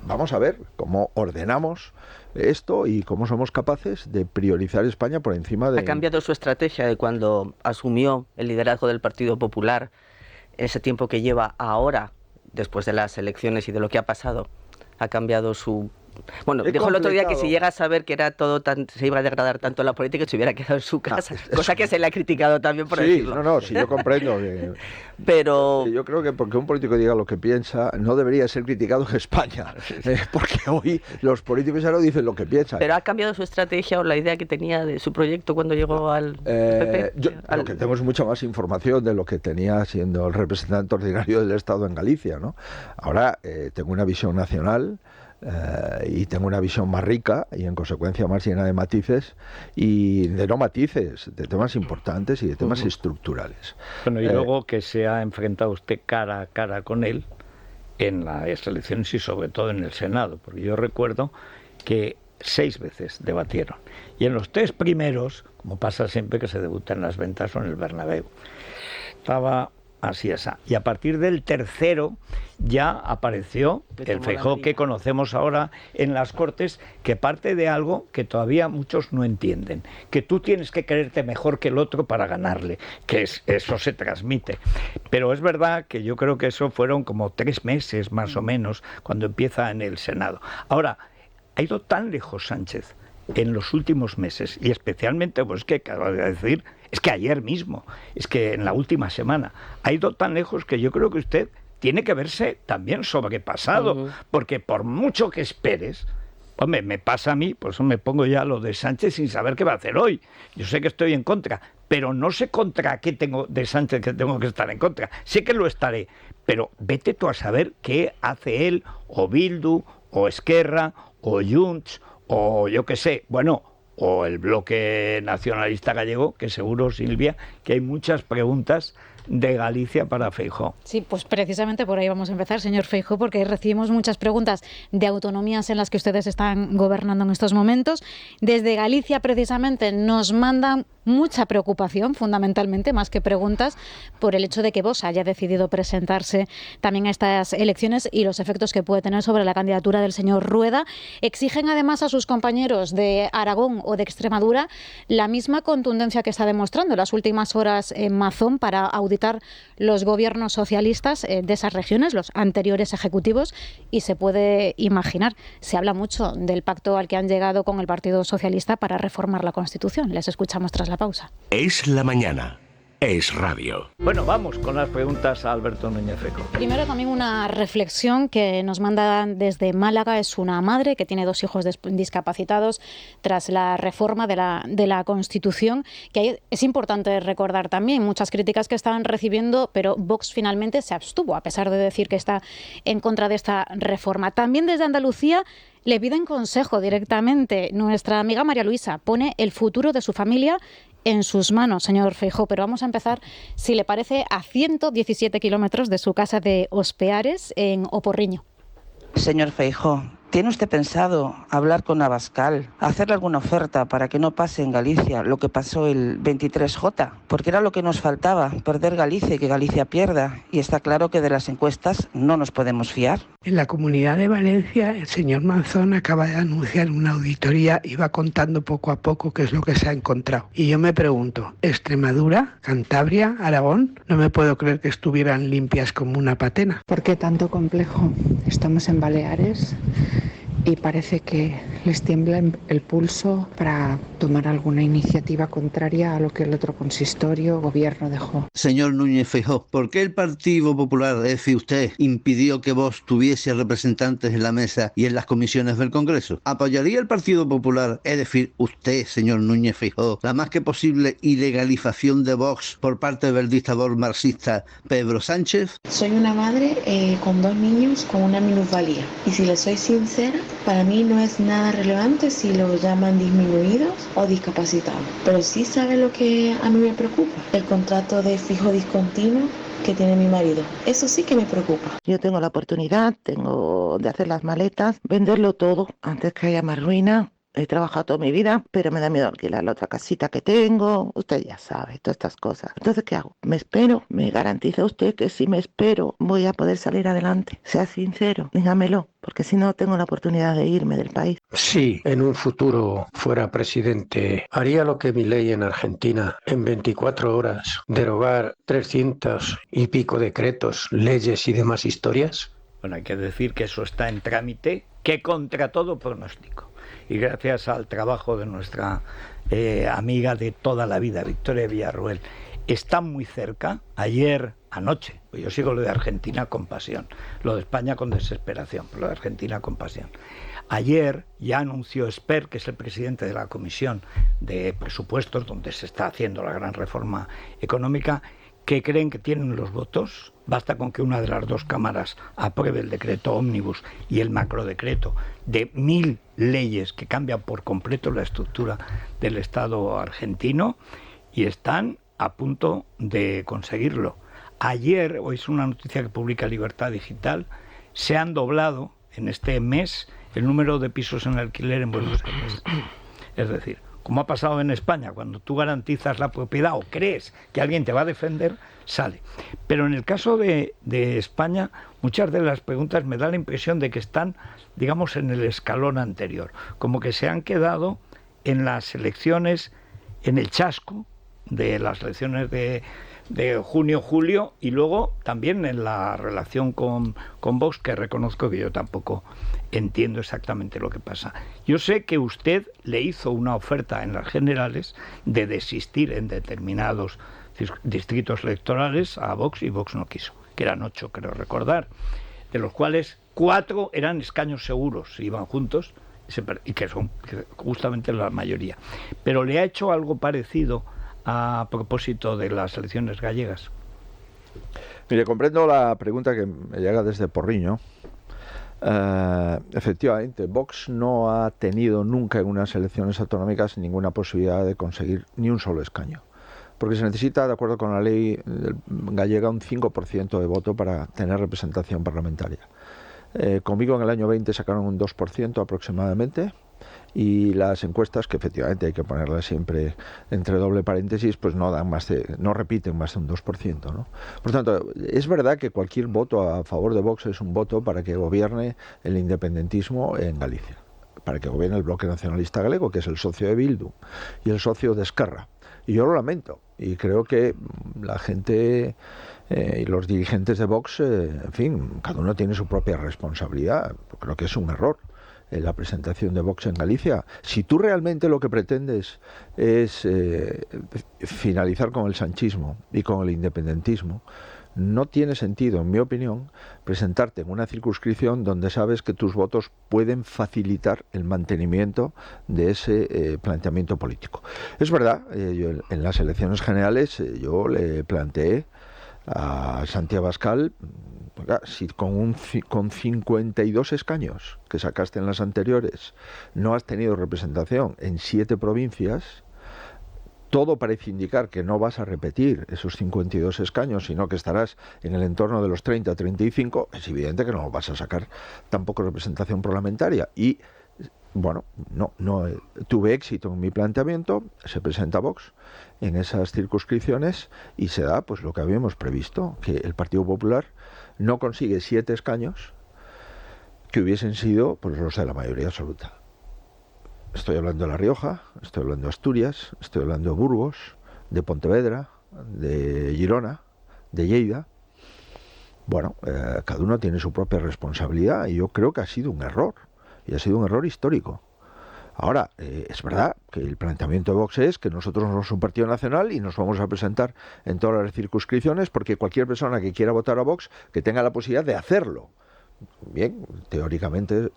vamos a ver cómo ordenamos esto y cómo somos capaces de priorizar España por encima de... ¿Ha cambiado su estrategia de cuando asumió el liderazgo del Partido Popular, ese tiempo que lleva ahora, después de las elecciones y de lo que ha pasado? ¿Ha cambiado su...? Bueno, dijo el otro día que si llega a saber que era todo se iba a degradar tanto la política, se hubiera quedado en su casa, cosa que se le ha criticado también por decirlo. Sí, yo comprendo. Pero yo creo que porque un político diga lo que piensa, no debería ser criticado en España, porque hoy los políticos ya no dicen lo que piensan. ¿Pero ha cambiado su estrategia o la idea que tenía de su proyecto cuando llegó al PP? Lo que tenemos mucha más información de lo que tenía siendo el representante ordinario del Estado en Galicia, ¿no? Ahora tengo una visión nacional, y tengo una visión más rica y en consecuencia más llena de matices y de no matices, de temas importantes y de temas estructurales. Bueno, y luego que se ha enfrentado usted cara a cara con él en las elecciones y sobre todo en el Senado, porque yo recuerdo que 6 veces debatieron y en los 3 primeros, como pasa siempre que se debuta en las Ventas o en el Bernabéu, estaba así esa. Y a partir del tercero ya apareció el Feijóo que conocemos ahora en las Cortes, que parte de algo que todavía muchos no entienden, que tú tienes que creerte mejor que el otro para ganarle, que eso se transmite. Pero es verdad que yo creo que eso fueron como 3 meses más o menos cuando empieza en el Senado. Ahora, ha ido tan lejos Sánchez en los últimos meses, y especialmente, pues que acabo de decir, es que ayer mismo, es que en la última semana, ha ido tan lejos que yo creo que usted tiene que verse también sobrepasado, porque por mucho que esperes, hombre, me pasa a mí, por eso me pongo ya lo de Sánchez sin saber qué va a hacer hoy. Yo sé que estoy en contra, pero no sé contra qué tengo de Sánchez que tengo que estar en contra. Sé que lo estaré, pero vete tú a saber qué hace él, o Bildu, o Esquerra, o Junts, o yo qué sé, bueno, o el bloque nacionalista gallego, que seguro, Silvia, que hay muchas preguntas de Galicia para Feijóo. Sí, pues precisamente por ahí vamos a empezar, señor Feijóo, porque recibimos muchas preguntas de autonomías en las que ustedes están gobernando en estos momentos. Desde Galicia, precisamente, nos mandan mucha preocupación, fundamentalmente, más que preguntas, por el hecho de que Vox haya decidido presentarse también a estas elecciones y los efectos que puede tener sobre la candidatura del señor Rueda. Exigen además a sus compañeros de Aragón o de Extremadura la misma contundencia que está demostrando en las últimas horas en Mazón para auditar los gobiernos socialistas de esas regiones, los anteriores ejecutivos, y se puede imaginar, se habla mucho del pacto al que han llegado con el Partido Socialista para reformar la Constitución. Les escuchamos tras la pausa. Es la mañana. Es radio. Bueno, vamos con las preguntas a Alberto Núñez Feijóo. Primero también una reflexión que nos manda desde Málaga. Es una madre que tiene 2 hijos discapacitados tras la reforma de la Constitución, que es importante recordar también muchas críticas que están recibiendo, pero Vox finalmente se abstuvo, a pesar de decir que está en contra de esta reforma. También desde Andalucía le piden consejo directamente. Nuestra amiga María Luisa pone el futuro de su familia en sus manos, señor Feijóo, pero vamos a empezar, si le parece, a 117 kilómetros de su casa de Ospeares, en Oporriño. Señor Feijóo, ¿tiene usted pensado hablar con Abascal, hacerle alguna oferta para que no pase en Galicia lo que pasó el 23J? Porque era lo que nos faltaba, perder Galicia y que Galicia pierda. Y está claro que de las encuestas no nos podemos fiar. En la Comunidad de Valencia, el señor Manzón acaba de anunciar una auditoría y va contando poco a poco qué es lo que se ha encontrado. Y yo me pregunto, ¿Extremadura, Cantabria, Aragón? No me puedo creer que estuvieran limpias como una patena. ¿Por qué tanto complejo? Estamos en Baleares y parece que les tiembla el pulso para tomar alguna iniciativa contraria a lo que el otro consistorio o gobierno dejó. Señor Núñez Feijóo, ¿por qué el Partido Popular, es decir, usted, impidió que Vox tuviese representantes en la mesa y en las comisiones del Congreso? ¿Apoyaría el Partido Popular, es decir, usted, señor Núñez Feijóo, la más que posible ilegalización de Vox por parte del dictador marxista Pedro Sánchez? Soy una madre con 2 niños con una minusvalía y si le soy sincera, para mí no es nada relevante si lo llaman disminuidos o discapacitados, pero sí sabe lo que a mí me preocupa, el contrato de fijo discontinuo que tiene mi marido. Eso sí que me preocupa. Yo tengo la oportunidad, de hacer las maletas, venderlo todo antes que haya más ruina. He trabajado toda mi vida, pero me da miedo alquilar la otra casita que tengo. Usted ya sabe, todas estas cosas. Entonces, ¿qué hago? ¿Me espero? ¿Me garantiza usted que si me espero voy a poder salir adelante? Sea sincero, dígamelo, porque si no tengo la oportunidad de irme del país. Si en un futuro fuera presidente, haría lo que Milei en Argentina, en 24 horas, derogar 300 y pico decretos, leyes y demás historias. Bueno, hay que decir que eso está en trámite, que contra todo pronóstico. Y gracias al trabajo de nuestra amiga de toda la vida, Victoria Villarruel, está muy cerca. Ayer, anoche, pues yo sigo lo de Argentina con pasión, lo de España con desesperación, pero lo de Argentina con pasión. Ayer ya anunció Esper, que es el presidente de la Comisión de Presupuestos, donde se está haciendo la gran reforma económica, que creen que tienen los votos. Basta con que una de las 2 cámaras apruebe el decreto ómnibus y el macrodecreto de 1000 leyes que cambian por completo la estructura del Estado argentino y están a punto de conseguirlo. Ayer, hoy es una noticia que publica Libertad Digital, se han doblado en este mes el número de pisos en alquiler en Buenos Aires. Es decir, como ha pasado en España, cuando tú garantizas la propiedad o crees que alguien te va a defender, sale. Pero en el caso de España, muchas de las preguntas me da la impresión de que están, digamos, en el escalón anterior, como que se han quedado en las elecciones, en el chasco de las elecciones de junio-julio y luego también en la relación con Vox, que reconozco que yo tampoco entiendo exactamente lo que pasa. Yo sé que usted le hizo una oferta en las generales de desistir en determinados distritos electorales a Vox y Vox no quiso, que eran 8, creo recordar, de los cuales 4 eran escaños seguros, iban juntos, y que son justamente la mayoría. Pero le ha hecho algo parecido a propósito de las elecciones gallegas. Mire, comprendo la pregunta que me llega desde Porriño. Efectivamente, Vox no ha tenido nunca en unas elecciones autonómicas ninguna posibilidad de conseguir ni un solo escaño. porque se necesita, de acuerdo con la ley gallega, un 5% de voto para tener representación parlamentaria. Conmigo en el año 20 sacaron un 2% aproximadamente, y las encuestas, que efectivamente hay que ponerlas siempre entre doble paréntesis, pues no repiten más de un 2%, ¿no? Por tanto, es verdad que cualquier voto a favor de Vox es un voto para que gobierne el independentismo en Galicia, para que gobierne el Bloque Nacionalista Galego, que es el socio de Bildu y el socio de Esquerra. Y yo lo lamento, y creo que la gente y los dirigentes de Vox, en fin, cada uno tiene su propia responsabilidad. Creo que es un error la presentación de Vox en Galicia. Si tú realmente lo que pretendes es finalizar con el sanchismo y con el independentismo, no tiene sentido, en mi opinión, presentarte en una circunscripción donde sabes que tus votos pueden facilitar el mantenimiento de ese planteamiento político. Es verdad, yo en las elecciones generales yo le planteé a Santi Abascal, si con 52 escaños que sacaste en las anteriores no has tenido representación en 7 provincias, todo parece indicar que no vas a repetir esos 52 escaños, sino que estarás en el entorno de los 30-35, es evidente que no vas a sacar tampoco representación parlamentaria. Y bueno, no tuve éxito en mi planteamiento, se presenta Vox en esas circunscripciones y se da pues lo que habíamos previsto, que el Partido Popular no consigue 7 escaños que hubiesen sido pues los de la mayoría absoluta. Estoy hablando de La Rioja, estoy hablando de Asturias, estoy hablando de Burgos, de Pontevedra, de Girona, de Lleida. Bueno, cada uno tiene su propia responsabilidad y yo creo que ha sido un error, y ha sido un error histórico. Ahora, es verdad que el planteamiento de Vox es que nosotros no somos un partido nacional y nos vamos a presentar en todas las circunscripciones, porque cualquier persona que quiera votar a Vox, que tenga la posibilidad de hacerlo. Bien, teóricamente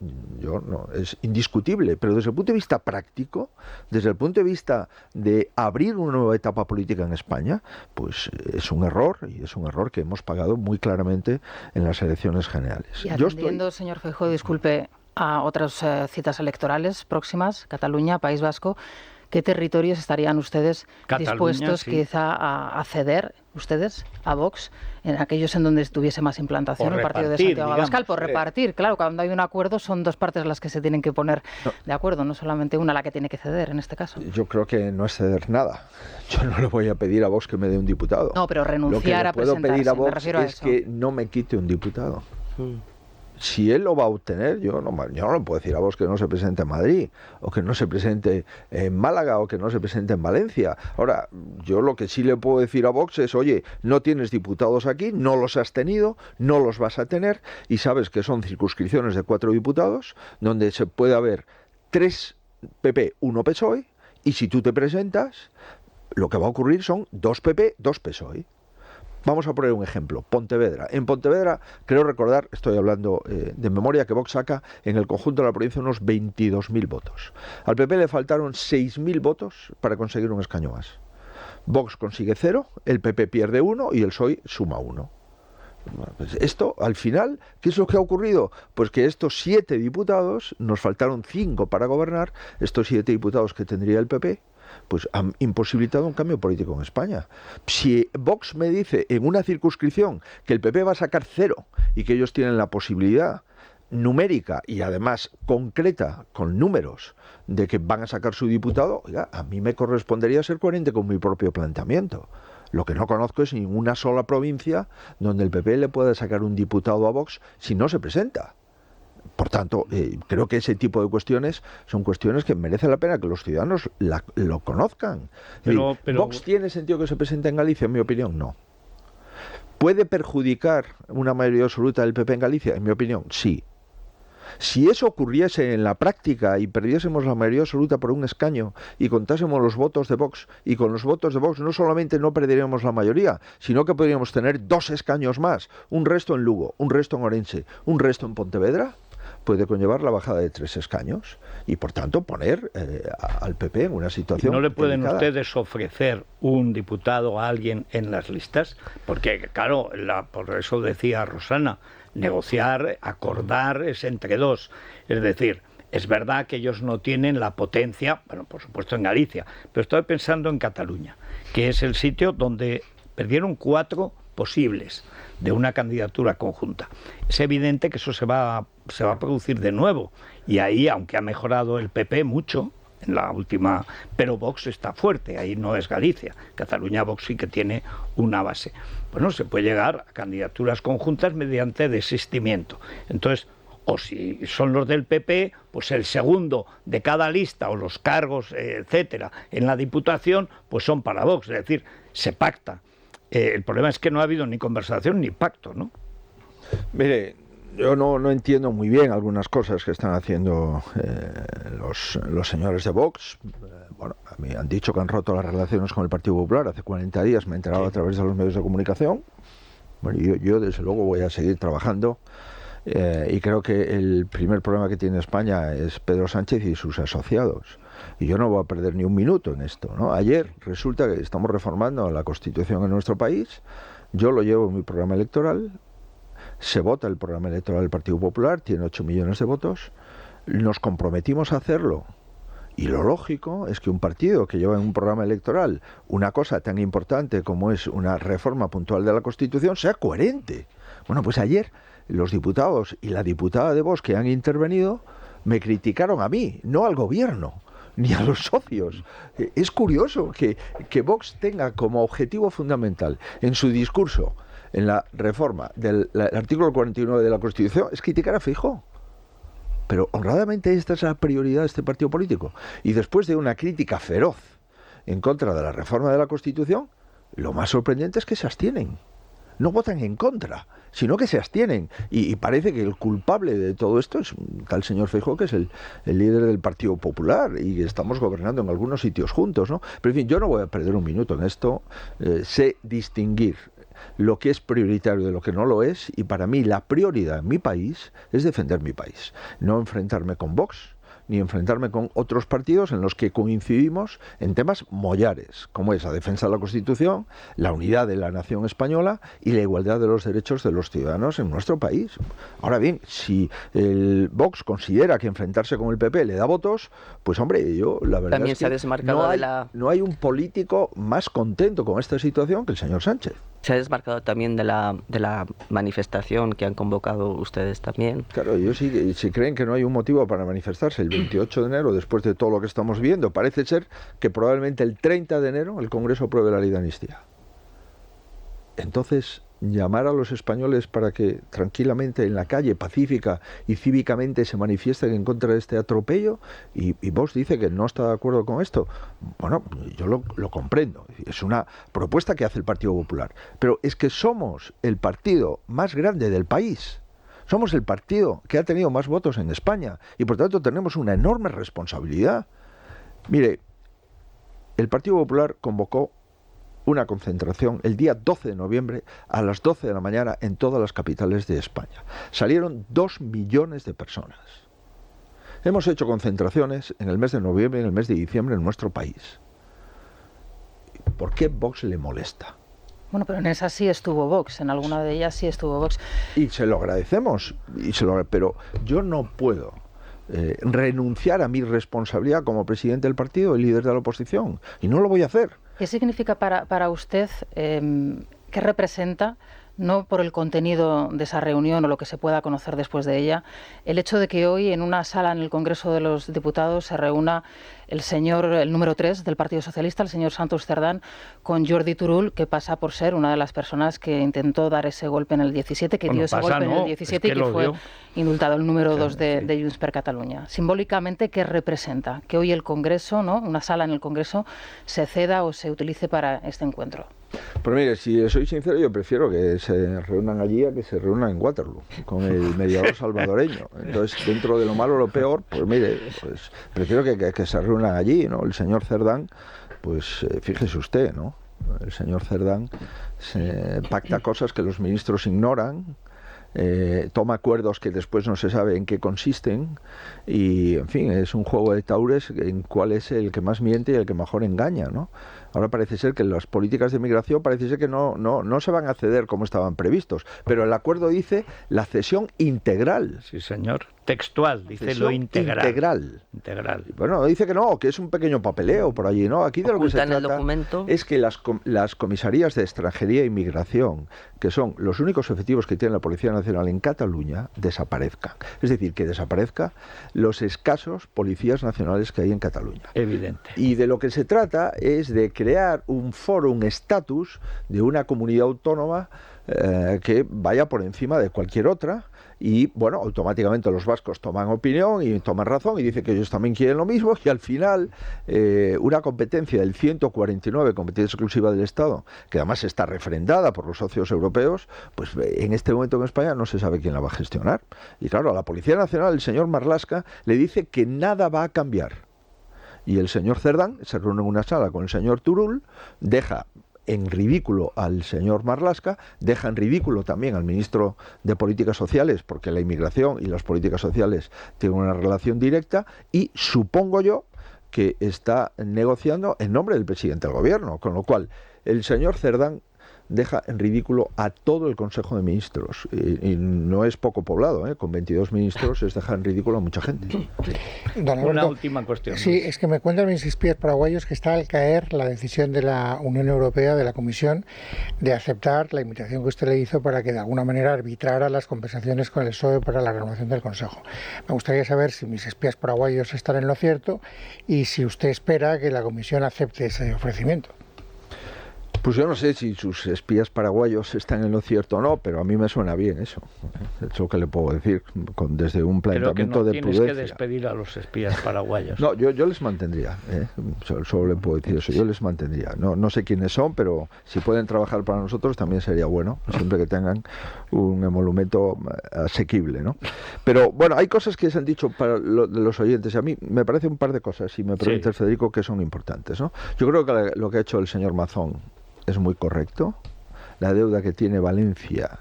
es indiscutible, pero desde el punto de vista práctico, desde el punto de vista de abrir una nueva etapa política en España, pues es un error, y es un error que hemos pagado muy claramente en las elecciones generales. Y atendiendo, señor Feijóo, disculpe, a otras citas electorales próximas, Cataluña, País Vasco, ¿qué territorios estarían ustedes dispuestos quizá a ceder, ustedes, a Vox, en aquellos en donde estuviese más implantación el partido de Santiago Abascal? Por repartir, claro, cuando hay un acuerdo son dos partes las que se tienen que poner de acuerdo, no solamente una la que tiene que ceder en este caso. Yo creo que no es ceder nada. Yo no le voy a pedir a Vox que me dé un diputado. No, pero renunciar a presentarse. Lo que le puedo pedir a Vox es es que no me quite un diputado. Si él lo va a obtener, yo no le puedo decir a Vox que no se presente en Madrid, o que no se presente en Málaga, o que no se presente en Valencia. Ahora, yo lo que sí le puedo decir a Vox es, oye, no tienes diputados aquí, no los has tenido, no los vas a tener, y sabes que son circunscripciones de 4 diputados, donde se puede haber 3 PP, 1 PSOE, y si tú te presentas, lo que va a ocurrir son 2 PP, 2 PSOE. Vamos a poner un ejemplo, Pontevedra. En Pontevedra, creo recordar, estoy hablando de memoria, que Vox saca en el conjunto de la provincia unos 22.000 votos. Al PP le faltaron 6.000 votos para conseguir un escaño más. Vox consigue 0, el PP pierde 1 y el PSOE suma 1. Pues esto, al final, ¿qué es lo que ha ocurrido? Pues que estos 7 diputados, nos faltaron 5 para gobernar, estos 7 diputados que tendría el PP, pues han imposibilitado un cambio político en España. Si Vox me dice en una circunscripción que el PP va a sacar 0 y que ellos tienen la posibilidad numérica y además concreta, con números, de que van a sacar su diputado, oiga, a mí me correspondería ser coherente con mi propio planteamiento. Lo que no conozco es ninguna sola provincia donde el PP le pueda sacar un diputado a Vox si no se presenta. Por tanto, creo que ese tipo de cuestiones son cuestiones que merece la pena que los ciudadanos lo conozcan. Pero ¿Vox tiene sentido que se presente en Galicia? En mi opinión, no. ¿Puede perjudicar una mayoría absoluta del PP en Galicia? En mi opinión, sí. Si eso ocurriese en la práctica y perdiésemos la mayoría absoluta por un escaño y contásemos los votos de Vox, y con los votos de Vox no solamente no perderíamos la mayoría, sino que podríamos tener 2 escaños más, un resto en Lugo, un resto en Orense, un resto en Pontevedra, puede conllevar la bajada de 3 escaños y, por tanto, poner al PP en una situación ¿No le pueden delicada. ustedes ofrecer un diputado a alguien en las listas? Porque, claro, por eso decía Rosana, negociar, acordar es entre 2. Es decir, es verdad que ellos no tienen la potencia, bueno, por supuesto en Galicia, pero estoy pensando en Cataluña. que es el sitio donde perdieron 4 posibles de una candidatura conjunta. Es evidente que eso se va a producir de nuevo, y ahí, aunque ha mejorado el PP mucho en la última, pero Vox está fuerte, ahí no es Galicia. Cataluña, Vox sí que tiene una base. Bueno, se puede llegar a candidaturas conjuntas mediante desistimiento. Entonces, o si son los del PP, pues el segundo de cada lista, o los cargos, etcétera, en la Diputación, pues son para Vox, es decir, se pacta. El problema es que no ha habido ni conversación ni pacto, ¿no? Mire, yo no entiendo muy bien algunas cosas que están haciendo los señores de Vox. Bueno, a mí han dicho que han roto las relaciones con el Partido Popular. Hace 40 días me he enterado a través de los medios de comunicación. Bueno, yo desde luego voy a seguir trabajando. Y creo que el primer problema que tiene España es Pedro Sánchez y sus asociados. Y yo no voy a perder ni un minuto en esto, ¿no? Ayer resulta que estamos reformando la Constitución en nuestro país. Yo lo llevo en mi programa electoral. Se vota el programa electoral del Partido Popular, tiene 8 millones de votos. Nos comprometimos a hacerlo. Y lo lógico es que un partido que lleva en un programa electoral una cosa tan importante como es una reforma puntual de la Constitución sea coherente. Bueno, pues ayer los diputados y la diputada de Vox que han intervenido me criticaron a mí, no al gobierno, ni a los socios. Es curioso que Vox tenga como objetivo fundamental en su discurso, en la reforma del artículo 49 de la Constitución, es criticar a Feijóo. Pero honradamente esta es la prioridad de este partido político. Y después de una crítica feroz en contra de la reforma de la Constitución, lo más sorprendente es que se abstienen. No votan en contra, sino que se abstienen. Y parece que el culpable de todo esto es un tal señor Feijóo, que es el líder del Partido Popular, y estamos gobernando en algunos sitios juntos, ¿no? Pero en fin, yo no voy a perder un minuto en esto. Sé distinguir lo que es prioritario de lo que no lo es, y para mí la prioridad en mi país es defender mi país, no enfrentarme con Vox ni enfrentarme con otros partidos en los que coincidimos en temas mollares, como es la defensa de la Constitución, la unidad de la nación española y la igualdad de los derechos de los ciudadanos en nuestro país. Ahora bien, si el Vox considera que enfrentarse con el PP le da votos, pues hombre, yo la verdad también es se ha que desmarcado no hay un político más contento con esta situación que el señor Sánchez. Se ha desmarcado también de la manifestación que han convocado ustedes también. Claro, yo sí, si creen que no hay un motivo para manifestarse el 28 de enero, después de todo lo que estamos viendo, parece ser que probablemente el 30 de enero el Congreso apruebe la ley de amnistía. Entonces, llamar a los españoles para que tranquilamente en la calle, pacífica y cívicamente se manifiesten en contra de este atropello, y Vox dice que no está de acuerdo con esto. Bueno, yo lo comprendo. Es una propuesta que hace el Partido Popular. Pero es que somos el partido más grande del país. Somos el partido que ha tenido más votos en España y por tanto tenemos una enorme responsabilidad. Mire, el Partido Popular convocó una concentración el día 12 de noviembre a las 12 de la mañana en todas las capitales de España. Salieron 2 millones de personas. Hemos hecho concentraciones en el mes de noviembre y en el mes de diciembre en nuestro país. ¿Por qué Vox le molesta? Bueno, pero en esa sí estuvo Vox, en alguna de ellas sí estuvo Vox. Y se lo agradecemos, pero yo no puedo renunciar a mi responsabilidad como presidente del partido y líder de la oposición, y no lo voy a hacer. ¿Qué significa para usted, qué representa, no por el contenido de esa reunión o lo que se pueda conocer después de ella, el hecho de que hoy en una sala en el Congreso de los Diputados se reúna el número 3 del Partido Socialista, el señor Santos Cerdán, con Jordi Turull, que pasa por ser una de las personas que intentó dar ese golpe en el 17, que dio ese golpe en el 17 y que fue indultado, el número 2 de Junts per Catalunya? Simbólicamente, ¿qué representa? Que hoy el Congreso, ¿no?, una sala en el Congreso, se ceda o se utilice para este encuentro. Pues mire, si soy sincero, yo prefiero que se reúnan allí a que se reúnan en Waterloo, con el mediador salvadoreño. Entonces, dentro de lo malo o lo peor, pues mire, pues prefiero que se reúnan allí, ¿no? El señor Cerdán, pues fíjese usted, ¿no? El señor Cerdán se pacta cosas que los ministros ignoran, toma acuerdos que después no se sabe en qué consisten, y en fin, es un juego de taures en cuál es el que más miente y el que mejor engaña, ¿no? Ahora parece ser que las políticas de migración parece ser que no se van a ceder como estaban previstos, pero el acuerdo dice la cesión integral. Sí, señor. Textual, dice lo integral. Bueno, dice que no, que es un pequeño papeleo por allí, ¿no? Aquí de lo que se trata es que las comisarías de extranjería e inmigración, que son los únicos efectivos que tiene la Policía Nacional en Cataluña, desaparezcan. Es decir, que desaparezca los escasos policías nacionales que hay en Cataluña. Evidente. Y de lo que se trata es de crear un foro, un estatus de una comunidad autónoma que vaya por encima de cualquier otra. Y bueno, automáticamente los vascos toman opinión y toman razón y dicen que ellos también quieren lo mismo, y al final una competencia del 149, competencia exclusiva del Estado, que además está refrendada por los socios europeos, pues en este momento en España no se sabe quién la va a gestionar. Y claro, a la Policía Nacional el señor Marlaska le dice que nada va a cambiar. Y el señor Cerdán se reúne en una sala con el señor Turull, deja en ridículo al señor Marlaska, deja en ridículo también al ministro de Políticas Sociales, porque la inmigración y las políticas sociales tienen una relación directa, y supongo yo que está negociando en nombre del presidente del gobierno, con lo cual el señor Cerdán deja en ridículo a todo el Consejo de Ministros, y no es poco poblado, con 22 ministros es dejar en ridículo a mucha gente. Don Alberto, una última cuestión. Sí, es que me cuentan mis espías paraguayos que está al caer la decisión de la Unión Europea, de la Comisión, de aceptar la invitación que usted le hizo para que de alguna manera arbitrara las conversaciones con el PSOE para la renovación del Consejo. Me gustaría saber si mis espías paraguayos están en lo cierto y si usted espera que la Comisión acepte ese ofrecimiento. Pues yo no sé si sus espías paraguayos están en lo cierto o no, pero a mí me suena bien eso. Es lo que le puedo decir, desde un planteamiento de prudencia. Pero que no tienes que despedir a los espías paraguayos. No, yo les mantendría, solo le puedo decir eso, yo les mantendría. No sé quiénes son, pero si pueden trabajar para nosotros también sería bueno, siempre que tengan un emolumento asequible, ¿no? Pero bueno, hay cosas que se han dicho para los oyentes, y a mí me parece un par de cosas, si me permite, sí, Federico, que son importantes, ¿no? Yo creo que lo que ha hecho el señor Mazón es muy correcto. La deuda que tiene Valencia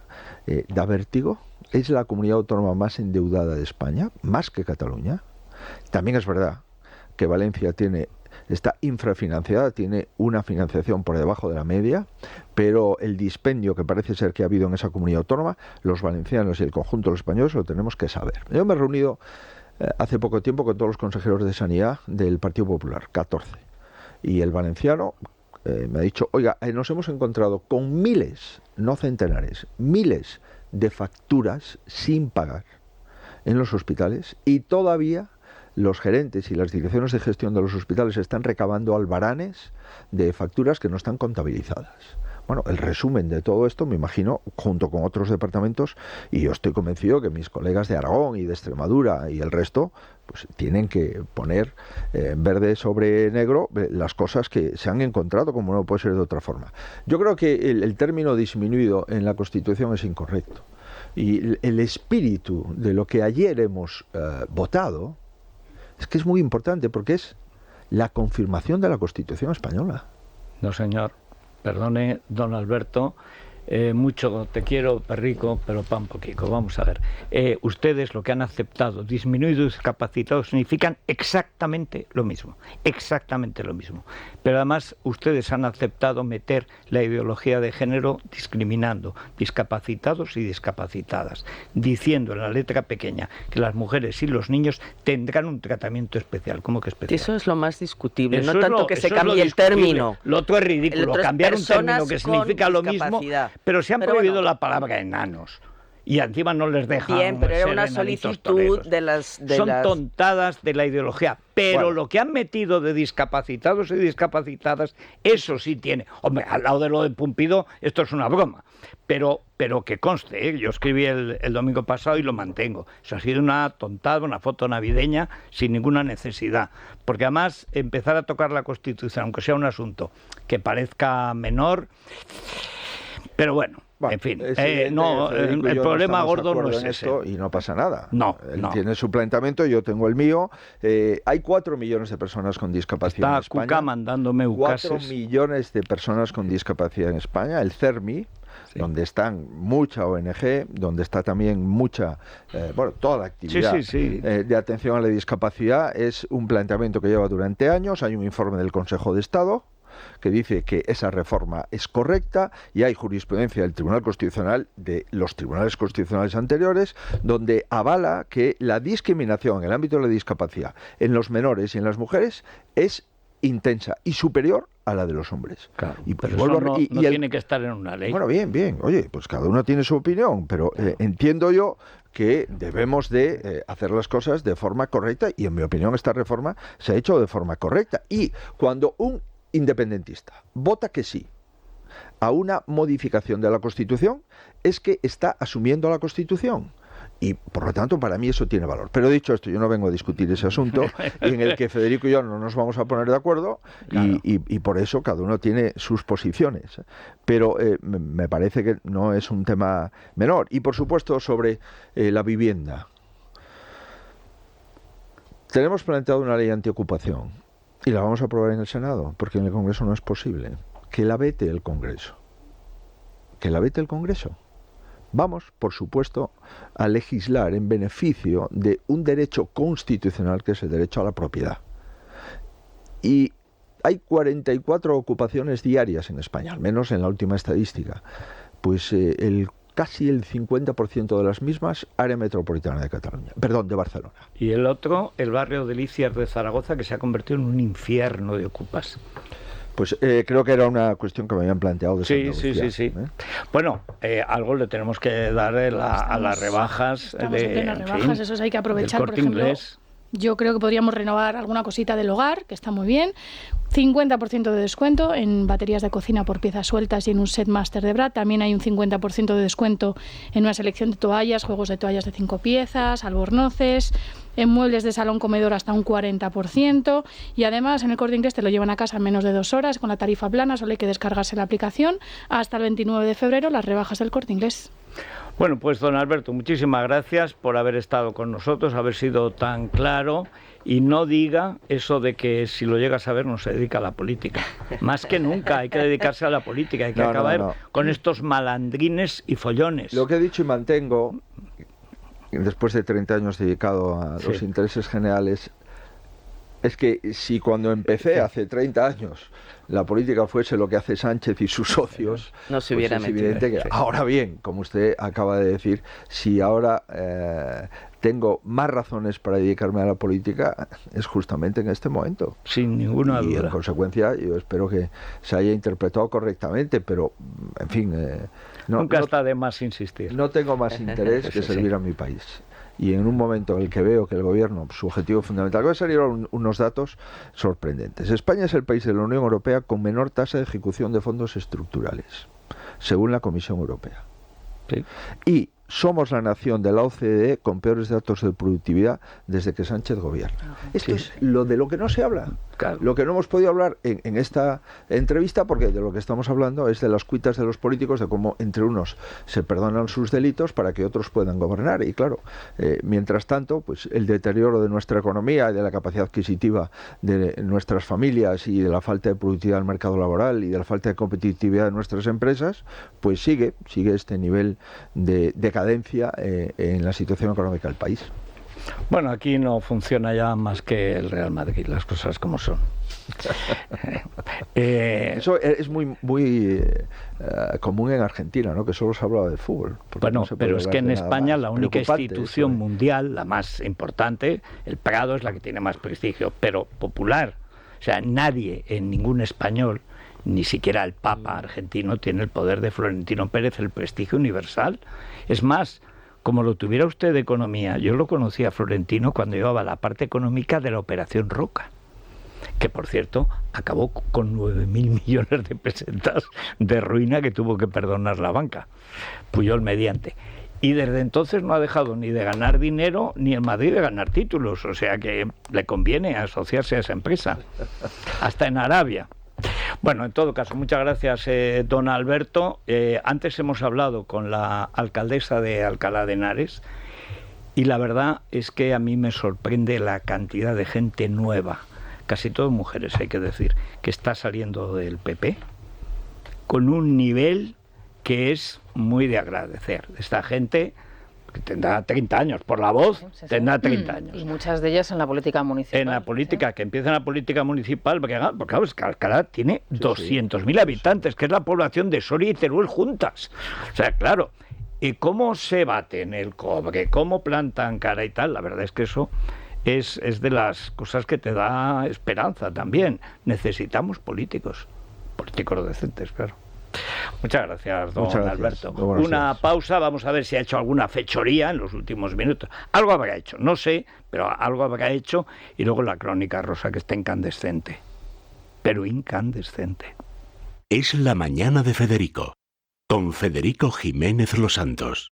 da vértigo. Es la comunidad autónoma más endeudada de España, más que Cataluña. También es verdad que Valencia está infrafinanciada, tiene una financiación por debajo de la media, pero el dispendio que parece ser que ha habido en esa comunidad autónoma, los valencianos y el conjunto de los españoles lo tenemos que saber. Yo me he reunido hace poco tiempo con todos los consejeros de Sanidad del Partido Popular, 14, y el valenciano me ha dicho, oiga, nos hemos encontrado con miles, no centenares, miles de facturas sin pagar en los hospitales, y todavía los gerentes y las direcciones de gestión de los hospitales están recabando albaranes de facturas que no están contabilizadas. Bueno, el resumen de todo esto, me imagino, junto con otros departamentos, y yo estoy convencido que mis colegas de Aragón y de Extremadura y el resto, pues tienen que poner verde sobre negro las cosas que se han encontrado, como no puede ser de otra forma. Yo creo que el término disminuido en la Constitución es incorrecto. Y el espíritu de lo que ayer hemos votado es que es muy importante, porque es la confirmación de la Constitución española. No, señor. Perdone, don Alberto, mucho te quiero, perrico, pero pan poquito. Vamos a ver. Ustedes lo que han aceptado, disminuidos, discapacitados, significan exactamente lo mismo. Exactamente lo mismo. Pero además, ustedes han aceptado meter la ideología de género discriminando discapacitados y discapacitadas, diciendo en la letra pequeña que las mujeres y los niños tendrán un tratamiento especial. ¿Cómo que especial? Eso es lo más discutible, eso no tanto que se cambie el término. Lo otro es ridículo, cambiar un término que significa lo mismo, pero se han prohibido la palabra enanos. Y encima no les dejan. Bien, pero era una solicitud de las... Son tontadas de la ideología. Pero lo que han metido de discapacitados y discapacitadas, eso sí tiene. Hombre, al lado de lo de Pumpido, esto es una broma. Pero que conste, yo escribí el domingo pasado y lo mantengo. Eso ha sido una tontada, una foto navideña sin ninguna necesidad. Porque además, empezar a tocar la Constitución, aunque sea un asunto que parezca menor... Pero bueno, en fin, el problema gordo no es ese. Y no pasa nada. No, Él tiene su planteamiento, yo tengo el mío. Hay 4 millones de personas con discapacidad en España. Está Cuca mandándome ucases. 4 millones de personas con discapacidad en España. El CERMI, donde están mucha ONG, donde está también mucha, toda la actividad de atención a la discapacidad, es un planteamiento que lleva durante años. Hay un informe del Consejo de Estado que dice que esa reforma es correcta y hay jurisprudencia del Tribunal Constitucional, de los tribunales constitucionales anteriores, donde avala que la discriminación en el ámbito de la discapacidad en los menores y en las mujeres es intensa y superior a la de los hombres. Claro, y pues eso no tiene que estar en una ley. Bueno, bien. Oye, pues cada uno tiene su opinión, pero entiendo yo que debemos de hacer las cosas de forma correcta y, en mi opinión, esta reforma se ha hecho de forma correcta. Y cuando un independentista vota que sí a una modificación de la Constitución, es que está asumiendo la Constitución. Y, por lo tanto, para mí eso tiene valor. Pero dicho esto, yo no vengo a discutir ese asunto en el que Federico y yo no nos vamos a poner de acuerdo, claro. y por eso cada uno tiene sus posiciones. Pero me parece que no es un tema menor. Y, por supuesto, sobre la vivienda. Tenemos planteado una ley antiocupación y la vamos a aprobar en el Senado, porque en el Congreso no es posible. Que la vete el Congreso. Vamos, por supuesto, a legislar en beneficio de un derecho constitucional que es el derecho a la propiedad. Y hay 44 ocupaciones diarias en España, al menos en la última estadística. Pues casi el 50% de las mismas, área metropolitana de Barcelona. Y el otro, el barrio de Delicias de Zaragoza, que se ha convertido en un infierno de ocupas. Pues creo que era una cuestión que me habían planteado de Sí. Bueno, algo le tenemos que dar a las rebajas. Estamos en plenas rebajas, eso hay que aprovechar. Por ejemplo, Inglés. Yo creo que podríamos renovar alguna cosita del hogar, que está muy bien. 50% de descuento en baterías de cocina por piezas sueltas y en un set máster de Brad. También hay un 50% de descuento en una selección de toallas, juegos de toallas de 5 piezas, albornoces, en muebles de salón comedor hasta un 40%. Y además en el Corte Inglés te lo llevan a casa en menos de 2 horas con la tarifa plana, solo hay que descargarse la aplicación. Hasta el 29 de febrero las rebajas del Corte Inglés. Bueno, pues don Alberto, muchísimas gracias por haber estado con nosotros, haber sido tan claro y no diga eso de que si lo llega a saber no se dedica a la política. Más que nunca hay que dedicarse a la política, hay que acabar con estos malandrines y follones. Lo que he dicho y mantengo, después de 30 años dedicado a los intereses generales, es que si cuando empecé hace 30 años la política fuese lo que hace Sánchez y sus socios, no se hubiera pues es evidente que ahora bien, como usted acaba de decir, si ahora tengo más razones para dedicarme a la política, es justamente en este momento. Sin ninguna duda. Y en consecuencia yo espero que se haya interpretado correctamente, pero en fin... Nunca está de más insistir. No tengo más interés que servir a mi país. Y en un momento en el que veo que el gobierno, su objetivo fundamental, voy a salir unos datos sorprendentes. España es el país de la Unión Europea con menor tasa de ejecución de fondos estructurales, según la Comisión Europea. Sí. Y somos la nación de la OCDE con peores datos de productividad desde que Sánchez gobierna. Esto es lo de lo que no se habla. Claro. Lo que no hemos podido hablar en esta entrevista, porque de lo que estamos hablando es de las cuitas de los políticos, de cómo entre unos se perdonan sus delitos para que otros puedan gobernar. Y claro, mientras tanto, pues el deterioro de nuestra economía y de la capacidad adquisitiva de nuestras familias y de la falta de productividad del mercado laboral y de la falta de competitividad de nuestras empresas, pues sigue este nivel de decadencia en la situación económica del país. Bueno, aquí no funciona ya más que el Real Madrid, las cosas como son. Eso es muy común en Argentina, ¿no? Que solo se hablaba de fútbol. Bueno, pero es que en España la única institución mundial, la más importante, el Prado, es la que tiene más prestigio, pero popular. O sea, nadie, en ningún español, ni siquiera el Papa argentino, tiene el poder de Florentino Pérez, el prestigio universal. Es más, como lo tuviera usted de economía, yo lo conocí a Florentino cuando llevaba la parte económica de la Operación Roca, que por cierto acabó con 9.000 millones de pesetas de ruina que tuvo que perdonar la banca, Pujol mediante. Y desde entonces no ha dejado ni de ganar dinero ni el Madrid de ganar títulos, o sea que le conviene asociarse a esa empresa, hasta en Arabia. Bueno, en todo caso, muchas gracias, don Alberto. Antes hemos hablado con la alcaldesa de Alcalá de Henares y la verdad es que a mí me sorprende la cantidad de gente nueva, casi todas mujeres hay que decir, que está saliendo del PP con un nivel que es muy de agradecer. Esta gente que tendrá 30 años, por la voz tendrá 30 años. Y muchas de ellas en la política municipal. En la política, que empieza en la política municipal, porque claro, es que Alcalá tiene 200.000 habitantes, que es la población de Soria y Teruel juntas. O sea, claro, ¿y cómo se baten el cobre? ¿Cómo plantan cara y tal? La verdad es que eso es de las cosas que te da esperanza también. Necesitamos políticos decentes, claro. Muchas gracias, don Alberto. Una pausa, vamos a ver si ha hecho alguna fechoría en los últimos minutos. Algo habrá hecho, no sé, pero algo habrá hecho. Y luego la crónica rosa, que está incandescente, pero incandescente. Es la mañana de Federico, con Federico Jiménez Los Santos.